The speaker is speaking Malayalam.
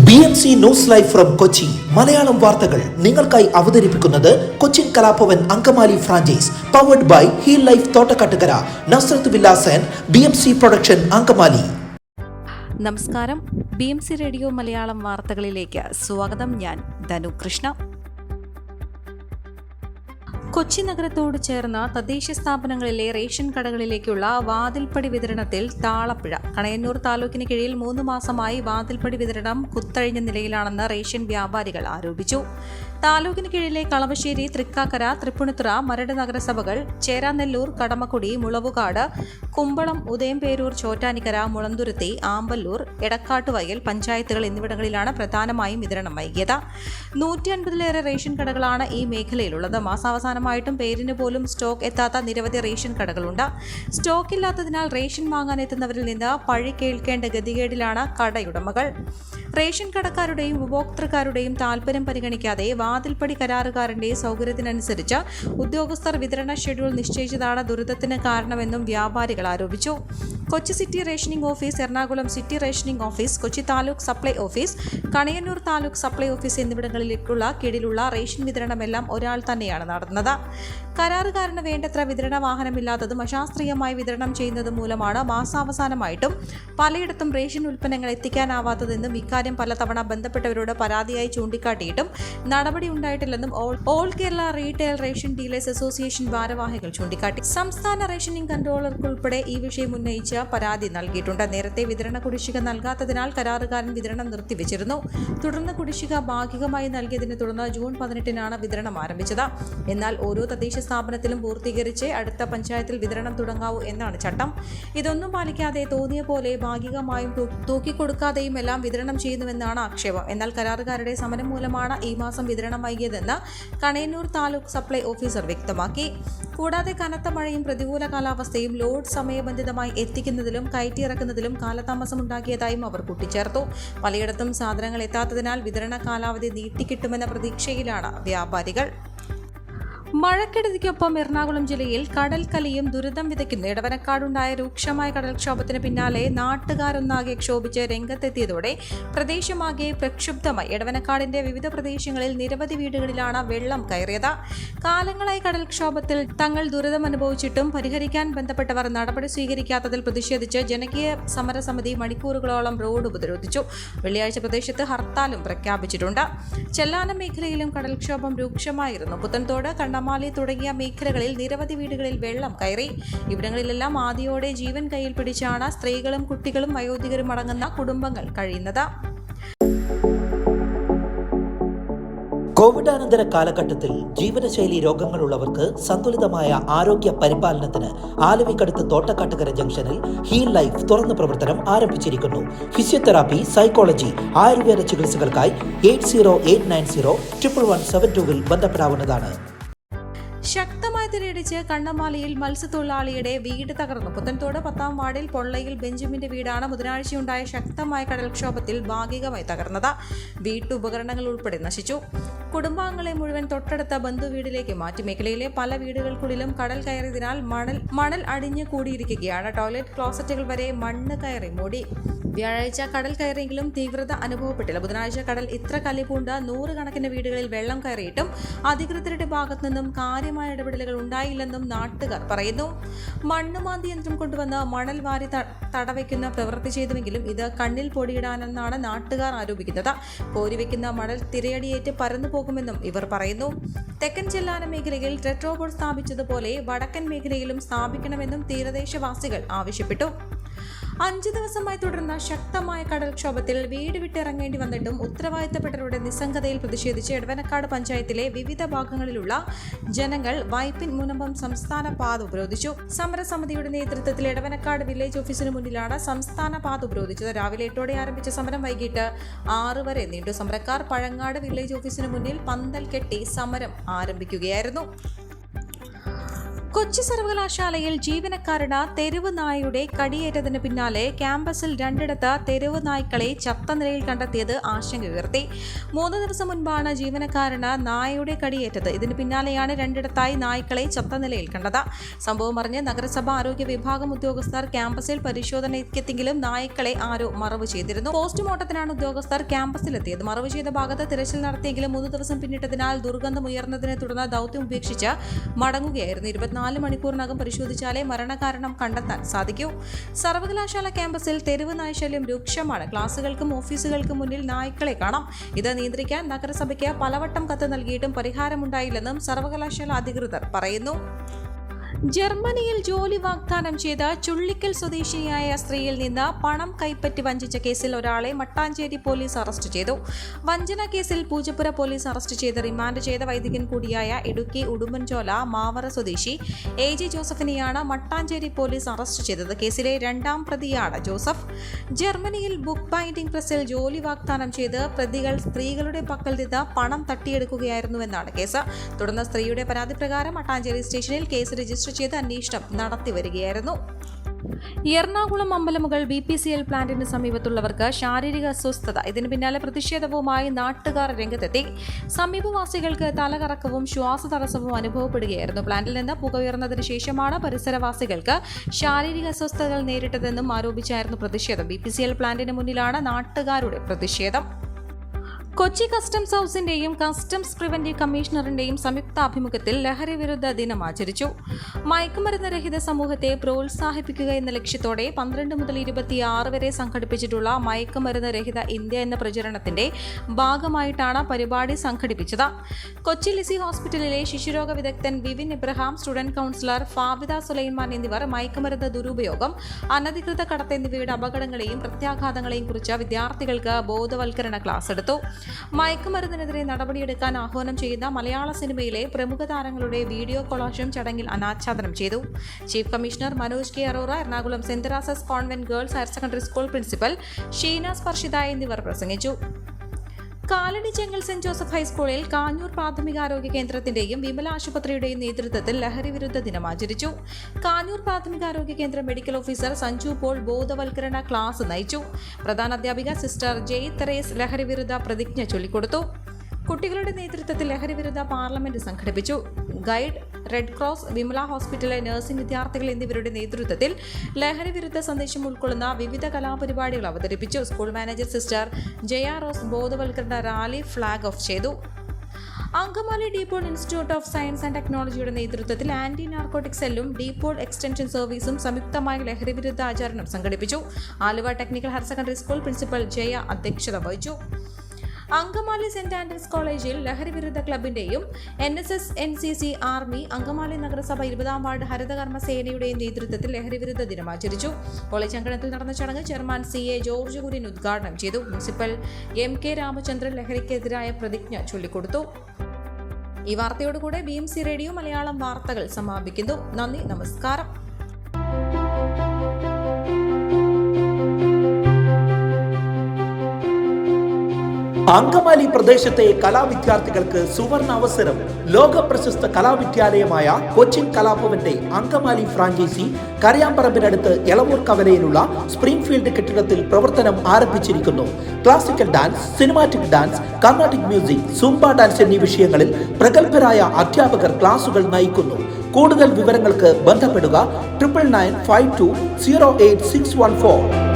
BMC news live from Kochi Malayalam വാർത്തകൾ നിങ്ങൾക്കായി അവതരിപ്പിക്കുന്നത് Cochin Kalabhavan Angamaly franchise powered by heal life Thottakkattukara Nazareth villas and BMC production Angamaly. നമസ്കാരം, BMC റേഡിയോ മലയാളം വാർത്തകളിലേക്ക് സ്വാഗതം. ഞാൻ ധനു കൃഷ്ണ. കൊച്ചി നഗരത്തോട് ചേർന്ന തദ്ദേശ സ്ഥാപനങ്ങളിലെ റേഷൻ കടകളിലേക്കുള്ള വാതിൽപ്പടി വിതരണത്തിൽ താളപ്പിഴ. കണയന്നൂർ താലൂക്കിന് കീഴിൽ 3 മാസമായി വാതിൽപ്പടി വിതരണം കുത്തഴിഞ്ഞ നിലയിലാണെന്ന് റേഷൻ വ്യാപാരികൾ ആരോപിച്ചു. താലൂക്കിന് കീഴിലെ കളമശ്ശേരി, തൃക്കാക്കര, തൃപ്പൂണിത്തുറ, മരട് നഗരസഭകൾ, ചേരാനെല്ലൂർ, കടമക്കുടി, മുളവുകാട്, കുമ്പളം, ഉദയംപേരൂർ, ചോറ്റാനിക്കര, മുളന്തുരുത്തി, ആമ്പല്ലൂർ, എടക്കാട്ടുവയൽ പഞ്ചായത്തുകൾ എന്നിവിടങ്ങളിലാണ് പ്രധാനമായും വിതരണം വൈകിയത്. 150-ലേറെ റേഷൻ കടകളാണ് ഈ മേഖലയിലുള്ളത്. മാസാവസാനമായിട്ടും പേരിന് പോലും സ്റ്റോക്ക് എത്താത്ത നിരവധി റേഷൻ കടകളുണ്ട്. സ്റ്റോക്ക് ഇല്ലാത്തതിനാൽ റേഷൻ വാങ്ങാൻ എത്തുന്നവരിൽ നിന്ന് പഴി കേൾക്കേണ്ട ഗതികേടിലാണ് കടയുടമകൾ. റേഷൻ കടക്കാരുടെയും ഉപഭോക്തൃക്കാരുടെയും താൽപര്യം പരിഗണിക്കാതെ വാതിൽപ്പടി കരാറുകാരന്റെ സൗകര്യത്തിനനുസരിച്ച് ഉദ്യോഗസ്ഥർ വിതരണ ഷെഡ്യൂൾ നിശ്ചയിച്ചതാണ് ദുരിതത്തിന് കാരണമെന്നും വ്യാപാരികൾ ആരോപിച്ചു. Kochi city rationing office, Ernakulam city rationing office, Kochi taluk supply office, Kanayannur taluk supply office എന്നിവിടങ്ങളിലേക്കുള്ള കീഴിലുള്ള റേഷൻ വിതരണമെല്ലാം ഒരാൾ തന്നെയാണ് നടത്തുന്നത്. കരാറുകാരന് വേണ്ടത്ര വിതരണ വാഹനമില്ലാത്തതും അശാസ്ത്രീയമായി വിതരണം ചെയ്യുന്നതും മൂലമാണ് മാസാവസാനമായിട്ടും പലയിടത്തും റേഷൻ ഉൽപ്പന്നങ്ങൾ എത്തിക്കാനാവാത്തതെന്നും ഇക്കാര്യം പലതവണ ബന്ധപ്പെട്ടവരോട് പരാതിയായി ചൂണ്ടിക്കാട്ടിയിട്ടും നടപടി ഉണ്ടായിട്ടില്ലെന്നും all Kerala retail ration dealers association ഭാരവാഹികൾ ചൂണ്ടിക്കാട്ടി. സംസ്ഥാന റേഷനിംഗ് കൺട്രോളർക്കുൾപ്പെടെ ഈ വിഷയം ഉന്നയിച്ച് പരാതി നൽകിയിട്ടുണ്ട്. നേരത്തെ വിതരണ കുടിശ്ശിക നൽകാത്തതിനാൽ കരാറുകാരൻ വിതരണം നിർത്തിവെച്ചിരുന്നു. തുടർന്ന് കുടിശ്ശിക ഭാഗികമായി നൽകിയതിനെ തുടർന്ന് ജൂൺ 18-നാണ് വിതരണം ആരംഭിച്ചത്. എന്നാൽ ഓരോ തദ്ദേശ സ്ഥാപനത്തിലും പൂർത്തീകരിച്ച് അടുത്ത പഞ്ചായത്തിൽ വിതരണം തുടങ്ങാവൂ എന്നാണ് ചട്ടം. ഇതൊന്നും പാലിക്കാതെ തോന്നിയ പോലെ ഭാഗികമായും തൂക്കിക്കൊടുക്കാതെയും എല്ലാം വിതരണം ചെയ്യുന്നുവെന്നാണ് ആക്ഷേപം. എന്നാൽ കരാറുകാരുടെ സമരം മൂലമാണ് ഈ മാസം വിതരണം വൈകിയതെന്ന് കണയന്നൂർ താലൂക്ക് സപ്ലൈ ഓഫീസർ വ്യക്തമാക്കി. കൂടാതെ കനത്ത മഴയും പ്രതികൂല കാലാവസ്ഥയും ലോഡ് സമയബന്ധിതമായി എത്തിക്കുന്നതിലും കയറ്റിയിറക്കുന്നതിലും കാലതാമസമുണ്ടാക്കിയതായും അവർ കൂട്ടിച്ചേർത്തു. പലയിടത്തും സാധനങ്ങൾ എത്താത്തതിനാൽ വിതരണ കാലാവധി നീട്ടിക്കിട്ടുമെന്ന പ്രതീക്ഷയിലാണ് വ്യാപാരികൾ. മഴക്കെടുതിക്കൊപ്പം എറണാകുളം ജില്ലയിൽ കടൽക്കലിയും ദുരിതം വിതയ്ക്കുന്നു. എടവനക്കാടുണ്ടായ രൂക്ഷമായ കടൽക്ഷോഭത്തിന് പിന്നാലെ നാട്ടുകാരൊന്നാകെ ക്ഷോഭിച്ച് രംഗത്തെത്തിയതോടെ പ്രദേശമാകെ പ്രക്ഷുബ്ധമായി. എടവനക്കാടിന്റെ വിവിധ പ്രദേശങ്ങളിൽ നിരവധി വീടുകളിലാണ് വെള്ളം കയറിയത്. കാലങ്ങളായി കടൽക്ഷോഭത്തിൽ തങ്ങൾ ദുരിതം അനുഭവിച്ചിട്ടും പരിഹരിക്കാൻ ബന്ധപ്പെട്ടവർ നടപടി സ്വീകരിക്കാത്തതിൽ പ്രതിഷേധിച്ച് ജനകീയ സമരസമിതി മണിക്കൂറുകളോളം റോഡ് ഉപരോധിച്ചു. വെള്ളിയാഴ്ച പ്രദേശത്ത് ഹർത്താലും പ്രഖ്യാപിച്ചിട്ടുണ്ട്. ചെല്ലാനം മേഖലയിലും കടൽക്ഷോഭം രൂക്ഷമായിരുന്നു. പുത്തൻതോട്, കണ്ണമാലി തുടങ്ങിയ മേഖലകളിൽ നിരവധി വീടുകളിൽ വെള്ളം കയറി. ഇവിടങ്ങളിലെല്ലാം ആദിയോടെ ജീവൻ കയ്യിൽ പിടിച്ചാണ് സ്ത്രീകളും കുട്ടികളും വയോധികരും അടങ്ങുന്ന കുടുംബങ്ങൾ കഴിയുന്നത്. കോവിഡാനന്തര കാലഘട്ടത്തിൽ ജീവനശൈലി രോഗങ്ങളുള്ളവർക്ക് സന്തുലിതമായ ആരോഗ്യ പരിപാലനത്തിന് ആലുവയ്ക്കടുത്ത് തോട്ടക്കാട്ടുകര ജംഗ്ഷനിൽ ഹീൽ ലൈഫ് തുറന്ന പ്രവർത്തനം ആരംഭിച്ചിരിക്കുന്നു. ഫിസിയോതെറാപ്പി, സൈക്കോളജി, ആയുർവേദ ചികിത്സകൾക്കായി 8089011772 ബന്ധപ്പെടാവുന്നതാണ്. ശക്തമായ തിരയടിച്ച് കണ്ണമാലിയിൽ മത്സ്യത്തൊഴിലാളിയുടെ വീട് തകർന്നു. പുത്തൻതോട് 10-ാം വാർഡിൽ പൊള്ളയിൽ ബെഞ്ചമിന്റെ വീടാണ് ബുധനാഴ്ചയുണ്ടായ ശക്തമായ കടൽക്ഷോഭത്തിൽ ഭാഗികമായി തകർന്നത്. വീട്ടുപകരണങ്ങൾ ഉൾപ്പെടെ നശിച്ചു. കുടുംബാംഗങ്ങളെ മുഴുവൻ തൊട്ടടുത്ത ബന്ധുവീടിലേക്ക് മാറ്റി. മേഖലയിലെ പല വീടുകൾക്കുള്ളിലും കടൽ കയറിയതിനാൽ മണൽ അടിഞ്ഞു കൂടിയിരിക്കുകയാണ്. ടോയ്ലറ്റ്, ക്ലോസറ്റുകൾ വരെ മണ്ണ് കയറി മൂടി. വ്യാഴാഴ്ച കടൽ കയറിയെങ്കിലും തീവ്രത അനുഭവപ്പെട്ടില്ല. ബുധനാഴ്ച കടൽ ഇത്ര കലിപൂണ്ട് 100 കണക്കിന് വീടുകളിൽ വെള്ളം കയറിയിട്ടും അധികൃതരുടെ ഭാഗത്തു നിന്നും കാര്യമായ ഇടപെടലുകൾ ഉണ്ടായില്ലെന്നും നാട്ടുകാർ പറയുന്നു. മണ്ണുമാന്തി യന്ത്രം കൊണ്ടുവന്ന് മണൽ വാരി തടവയ്ക്കുന്ന പ്രവൃത്തി ചെയ്തുവെങ്കിലും ഇത് കണ്ണിൽ പൊടിയിടാനെന്നാണ് നാട്ടുകാർ ആരോപിക്കുന്നത്. കോരിവെക്കുന്ന മണൽ തിരയടിയേറ്റ് പരന്നു പോകുമെന്നും ഇവർ പറയുന്നു. തെക്കൻ ചെല്ലാനം മേഖലയിൽ ടെട്രോബോർഡ് സ്ഥാപിച്ചതുപോലെ വടക്കൻ മേഖലയിലും സ്ഥാപിക്കണമെന്നും തീരദേശവാസികൾ ആവശ്യപ്പെട്ടു. 5 ദിവസമായി തുടർന്ന ശക്തമായ കടൽക്ഷോഭത്തിൽ വീട് വിട്ടിറങ്ങേണ്ടി വന്നിട്ടും ഉത്തരവാദിത്തപ്പെട്ടവരുടെ നിസ്സംഗതയിൽ പ്രതിഷേധിച്ച് എടവനക്കാട് പഞ്ചായത്തിലെ വിവിധ ഭാഗങ്ങളിലുള്ള ജനങ്ങൾ വൈപ്പിൻ മുനമ്പം സംസ്ഥാന പാത ഉപരോധിച്ചു. സമരസമിതിയുടെ നേതൃത്വത്തിൽ എടവനക്കാട് വില്ലേജ് ഓഫീസിന് മുന്നിലാണ് സംസ്ഥാന പാത ഉപരോധിച്ചത്. രാവിലെ 8 ആരംഭിച്ച സമരം വൈകിട്ട് 6 വരെ നീണ്ടു. സമരക്കാർ പഴങ്ങാട് വില്ലേജ് ഓഫീസിന് മുന്നിൽ പന്തൽ കെട്ടി സമരം ആരംഭിക്കുകയായിരുന്നു. കൊച്ചി സർവകലാശാലയിൽ ജീവനക്കാരുടെ തെരുവ് നായയുടെ കടിയേറ്റതിന് പിന്നാലെ ക്യാമ്പസിൽ രണ്ടിടത്ത് തെരുവ് നായ്ക്കളെ ചത്ത നിലയിൽ കണ്ടെത്തിയത് ആശങ്കയുയർത്തി. 3 ദിവസം മുൻപാണ് ജീവനക്കാരന് നായയുടെ കടിയേറ്റത്. ഇതിന് പിന്നാലെയാണ് രണ്ടിടത്തായി നായ്ക്കളെ ചത്ത നിലയിൽ കണ്ടത്. സംഭവം അറിഞ്ഞ് നഗരസഭ ആരോഗ്യ വിഭാഗം ഉദ്യോഗസ്ഥർ ക്യാമ്പസിൽ പരിശോധനയ്ക്കെത്തിയെങ്കിലും നായ്ക്കളെ ആരോ മറവ് ചെയ്തിരുന്നു. പോസ്റ്റ്മോർട്ടത്തിനാണ് ഉദ്യോഗസ്ഥർ ക്യാമ്പസിലെത്തിയത്. മറവ് ചെയ്ത ഭാഗത്ത് തിരച്ചിൽ നടത്തിയെങ്കിലും 3 ദിവസം പിന്നിട്ടതിനാൽ ദുർഗന്ധം ഉയർന്നതിനെ തുടർന്ന് ദൗത്യം ഉപേക്ഷിച്ച് മടങ്ങുകയായിരുന്നു. 24 മണിക്കൂറിനകം പരിശോധിച്ചാലേ മരണകാരണം കണ്ടെത്താൻ സാധിക്കൂ. സർവകലാശാല ക്യാമ്പസിൽ തെരുവ് നായ്ശല്യം രൂക്ഷമാണ്. ക്ലാസുകൾക്കും ഓഫീസുകൾക്കും മുന്നിൽ നായ്ക്കളെ കാണാം. ഇത് നിയന്ത്രിക്കാൻ നഗരസഭയ്ക്ക് പലവട്ടം കത്ത് നൽകിയിട്ടും പരിഹാരമുണ്ടായില്ലെന്നും സർവകലാശാല അധികൃതർ പറയുന്നു. ജർമ്മനിയിൽ ജോലി വാഗ്ദാനം ചെയ്ത ചുള്ളിക്കൽ സ്വദേശിനിയായ സ്ത്രീയിൽ നിന്ന് പണം കൈപ്പറ്റി വഞ്ചിച്ച കേസിൽ ഒരാളെ മട്ടാഞ്ചേരി പോലീസ് അറസ്റ്റ് ചെയ്തു. വഞ്ചന കേസിൽ പൂജപ്പുര പോലീസ് അറസ്റ്റ് ചെയ്ത് റിമാൻഡ് ചെയ്ത വൈദികൻ കൂടിയായ ഇടുക്കി ഉടുമ്പൻചോല മാവറ സ്വദേശി AG ജോസഫിനെയാണ് മട്ടാഞ്ചേരി പോലീസ് അറസ്റ്റ് ചെയ്തത്. കേസിലെ 2ാം പ്രതിയാണ് ജോസഫ്. ജർമ്മനിയിൽ ബുക്ക് ബൈൻഡിംഗ് പ്രസിൽ ജോലി വാഗ്ദാനം ചെയ്ത് പ്രതികൾ സ്ത്രീകളുടെ പക്കൽ നിന്ന് പണം തട്ടിയെടുക്കുകയായിരുന്നുവെന്നാണ് കേസ്. തുടർന്ന് സ്ത്രീയുടെ പരാതി പ്രകാരം മട്ടാഞ്ചേരി സ്റ്റേഷനിൽ കേസ് രജിസ്റ്റർ ചെയ്ത് അന്വേഷണം നടത്തി വരികയായിരുന്നു. എറണാകുളം അമ്പലമുകൾ BPCL പ്ലാന്റിന് സമീപത്തുള്ളവർക്ക് ശാരീരിക അസ്വസ്ഥത. ഇതിന് പിന്നാലെ പ്രതിഷേധവുമായി നാട്ടുകാർ രംഗത്തെത്തി. സമീപവാസികൾക്ക് തലകറക്കവും ശ്വാസതടസ്സവും അനുഭവപ്പെടുകയായിരുന്നു. പ്ലാന്റിൽ നിന്ന് പുക ഉയർന്നതിന് ശേഷമാണ് പരിസരവാസികൾക്ക് ശാരീരിക അസ്വസ്ഥതകൾ നേരിട്ടതെന്നും ആരോപിച്ചായിരുന്നു പ്രതിഷേധം. BPCL പ്ലാന്റിന് മുന്നിലാണ് നാട്ടുകാരുടെ പ്രതിഷേധം. കൊച്ചി കസ്റ്റംസ് ഹൌസിന്റെയും കസ്റ്റംസ് പ്രിവന്റീവ് കമ്മീഷണറിന്റെയും സംയുക്താഭിമുഖ്യത്തിൽ ലഹരി വിരുദ്ധ ദിനം ആചരിച്ചു. മയക്കുമരുന്ന് രഹിത സമൂഹത്തെ പ്രോത്സാഹിപ്പിക്കുക എന്ന ലക്ഷ്യത്തോടെ 12 മുതൽ 26 വരെ സംഘടിപ്പിച്ചിട്ടുള്ള മയക്കുമരുന്ന് രഹിത ഇന്ത്യ എന്ന പ്രചരണത്തിന്റെ ഭാഗമായിട്ടാണ് പരിപാടി സംഘടിപ്പിച്ചത്. കൊച്ചി ലിസി ഹോസ്പിറ്റലിലെ ശിശുരോഗ വിദഗ്ധൻ വിവിൻ ഇബ്രഹാം, സ്റ്റുഡന്റ് കൌൺസിലർ ഫാബിദ സുലൈമാൻ എന്നിവർ മയക്കുമരുന്ന് ദുരുപയോഗം, അനധികൃത കടത്ത് എന്നിവയുടെ അപകടങ്ങളെയും പ്രത്യാഘാതങ്ങളെയും കുറിച്ച് വിദ്യാർത്ഥികൾക്ക് ബോധവൽക്കരണ ക്ലാസ് എടുത്തു. മയക്കുമരുന്നിനെതിരെ നടപടിയെടുക്കാൻ ആഹ്വാനം ചെയ്യുന്ന മലയാള സിനിമയിലെ പ്രമുഖ താരങ്ങളുടെ വീഡിയോ കൊളാഷും ചടങ്ങിൽ അനാച്ഛാദനം ചെയ്തു. Chief commissioner Manoj K Arora, Ernakulam Saint Teresa's convent girls higher secondary school principal Sheena Sparshitha എന്നിവർ പ്രസംഗിച്ചു. കാലടി ചെങ്ങൽ സെന്റ് ജോസഫ് ഹൈസ്കൂളിൽ കാഞ്ഞൂർ പ്രാഥമികാരോഗ്യ കേന്ദ്രത്തിന്റെയും വിമല ആശുപത്രിയുടെയും നേതൃത്വത്തിൽ ലഹരി വിരുദ്ധ ദിനം ആചരിച്ചു. കാഞ്ഞൂർ പ്രാഥമികാരോഗ്യ കേന്ദ്ര മെഡിക്കൽ ഓഫീസർ സഞ്ജു പോൾ ബോധവൽക്കരണ ക്ലാസ് നയിച്ചു. പ്രധാനാധ്യാപിക സിസ്റ്റർ ജെയ് തെരേസ് ലഹരി വിരുദ്ധ പ്രതിജ്ഞ ചൊല്ലിക്കൊടുത്തു. കുട്ടികളുടെ നേതൃത്വത്തിൽ ലഹരി വിരുദ്ധ പാർലമെന്റ് സംഘടിപ്പിച്ചു. ഗൈഡ്, റെഡ് ക്രോസ്, വിമല ഹോസ്പിറ്റലിലെ നഴ്സിംഗ് വിദ്യാർത്ഥികൾ എന്നിവരുടെ നേതൃത്വത്തിൽ ലഹരി വിരുദ്ധ സന്ദേശം ഉൾക്കൊള്ളുന്ന വിവിധ കലാപരിപാടികൾ അവതരിപ്പിച്ചു. School manager sister Jaya Rose ബോധവൽക്കരണ റാലി ഫ്ളാഗ് ഓഫ് ചെയ്തു. Angamaly DePaul institute of science and ടെക്നോളജിയുടെ നേതൃത്വത്തിൽ ആന്റി നാർക്കോട്ടിക് സെല്ലും ഡീപോൾ എക്സ്റ്റൻഷൻ സർവീസും സംയുക്തമായി ലഹരി വിരുദ്ധ ആചരണം സംഘടിപ്പിച്ചു. Aluva technical higher secondary school principal Jaya അധ്യക്ഷത വഹിച്ചു. അങ്കമാലി സെന്റ് ആൻഡ്രൂസ് കോളേജിൽ ലഹരി വിരുദ്ധ ക്ലബിന്റെയും NSS, NCC, ആർമി, അങ്കമാലി നഗരസഭ 20ാം വാർഡ് ഹരിതകർമ്മ സേനയുടെയും നേതൃത്വത്തിൽ ലഹരി വിരുദ്ധ ദിനം ആചരിച്ചു. കോളേജ് അങ്കണത്തിൽ നടന്ന ചടങ്ങ് ചെയർമാൻ CA ജോർജ് കുര്യൻ ഉദ്ഘാടനം ചെയ്തു. പ്രിൻസിപ്പൽ MK രാമചന്ദ്രൻ ലഹരിക്കെതിരായ പ്രതിജ്ഞ ചൊല്ലിക്കൊടുത്തു. ഈ വാർത്തയോടുകൂടെ BMC റേഡിയോ മലയാളം വാർത്തകൾ സമാപിക്കുന്നു. നന്ദി, നമസ്കാരം. അങ്കമാലി പ്രദേശത്തെ കലാവിദ്യാർത്ഥികൾക്ക് സുവർണ അവസരം. ലോക പ്രശസ്ത കലാവിദ്യാലയമായ കൊച്ചിൻ കലാഭവന്റെ അങ്കമാലി ഫ്രാഞ്ചൈസി കരയാമ്പറമ്പിനടുത്ത് എളവൂർ കവലയിലുള്ള സ്പ്രിംഗ്ഫീൽഡ് കെട്ടിടത്തിൽ പ്രവർത്തനം ആരംഭിച്ചിരിക്കുന്നു. Classical dance, cinematic dance, Carnatic music, Zumba dance എന്നീ വിഷയങ്ങളിൽ പ്രഗത്ഭരായ അധ്യാപകർ ക്ലാസുകൾ നയിക്കുന്നു. കൂടുതൽ വിവരങ്ങൾക്ക് ബന്ധപ്പെടുക 9995208614.